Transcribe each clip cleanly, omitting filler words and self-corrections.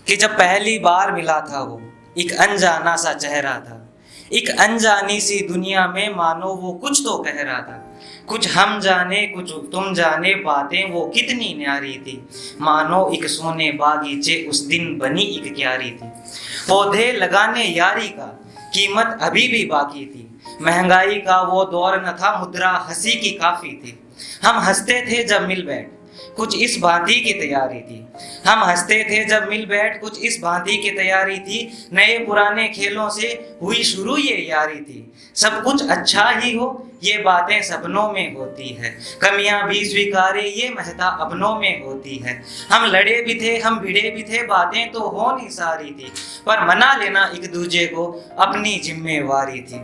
कि जब पहली बार मिला था वो एक अनजाना सा चेहरा था, एक अनजानी सी दुनिया में मानो वो कुछ तो कह रहा था। कुछ हम जाने कुछ तुम जाने बातें वो कितनी न्यारी थी, मानो एक सोने बागीचे उस दिन बनी एक क्यारी थी। पौधे लगाने यारी का कीमत अभी भी बाकी थी, महंगाई का वो दौर न था, मुद्रा हंसी की काफी थी। हम हंसते थे जब मिल बैठ कुछ इस भांति की तैयारी थी, हम हंसते थे जब मिल बैठ कुछ इस भांति की तैयारी थी। नए पुराने खेलों से हुई शुरू ये यारी थी, सब कुछ अच्छा ही हो ये बातें सपनों में होती है, कमियां भी स्वीकारे ये महता अपनों में होती है। हम लड़े भी थे हम भिड़े भी थे, बातें तो हो नहीं सारी थी, पर मना लेना एक दूजे को अपनी जिम्मेवारी थी।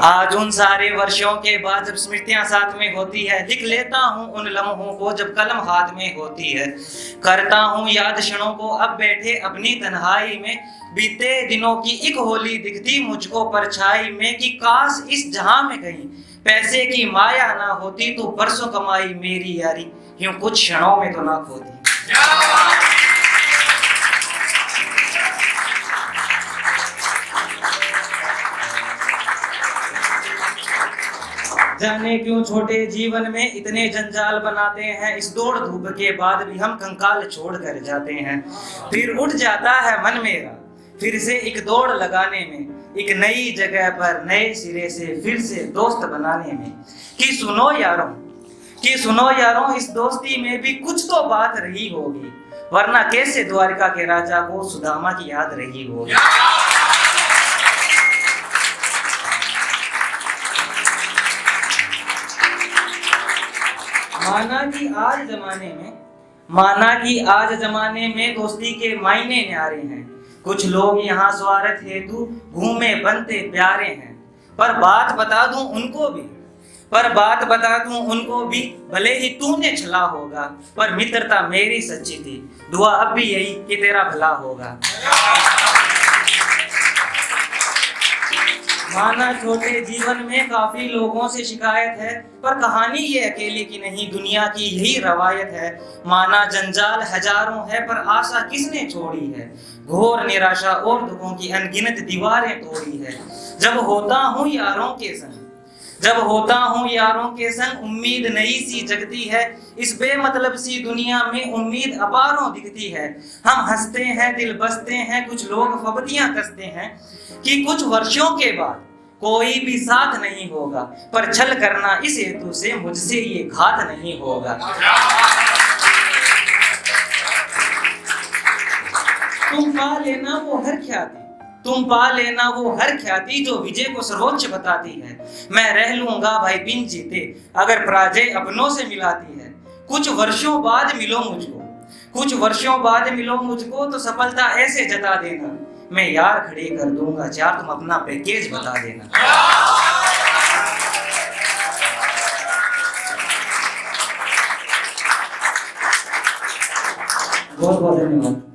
आज उन सारे वर्षों के बाद जब स्मृतियां साथ में होती है, लिख लेता हूँ उन लम्हों को जब कलम हाथ में होती है। करता हूँ याद क्षणों को अब बैठे अपनी तन्हाई में, बीते दिनों की एक होली दिखती मुझको परछाई में, कि काश इस जहां में कहीं पैसे की माया ना होती, तो बरसों कमाई मेरी यारी यूं कुछ क्षणों में तो ना खोती। जाने क्यों छोटे जीवन में इतने जंजाल बनाते हैं, इस दौड़ धूप के बाद भी हम कंकाल छोड़ कर जाते हैं। फिर उठ जाता है मन मेरा फिर से एक दौड़ लगाने में, एक नई जगह पर नए सिरे से फिर से दोस्त बनाने में। कि सुनो यारों इस दोस्ती में भी कुछ तो बात रही होगी, वरना कैसे द्वारिका के राजा को सुदामा की याद रही होगी। माना कि आज जमाने में दोस्ती के मायने न्यारे हैं, कुछ लोग यहाँ स्वार्थ हेतु घूमे बनते प्यारे हैं। पर बात बता दूं उनको भी भले ही तूने छला होगा, पर मित्रता मेरी सच्ची थी, दुआ अब भी यही कि तेरा भला होगा। माना छोटे जीवन में काफी लोगों से शिकायत है, पर कहानी ये अकेले की नहीं दुनिया की यही रवायत है। माना जंजाल हजारों है पर आशा किसने छोड़ी है, घोर निराशा और दुखों की अनगिनत दीवारें तोड़ी है। जब होता हूँ यारों के संग उम्मीद नई सी जगती है, इस बेमतलब सी दुनिया में उम्मीद अपारों दिखती है। हम हंसते हैं दिल बसते हैं, कुछ लोग फबतियां कसते हैं कि कुछ वर्षों के बाद कोई भी साथ नहीं होगा, पर छल करना इस हेतु से मुझसे ये घात नहीं होगा। तुम पा लेना वो हर ख्याति जो विजय को सर्वोच्च बताती है। मैं रह लूंगा भाई बिन जीते अगर पराजय अपनों से मिलाती है। कुछ वर्षों बाद मिलो मुझको तो सफलता ऐसे जता देना, मैं यार खड़ी कर दूंगा यार तुम अपना पैकेज बता देना। बहुत बहुत धन्यवाद।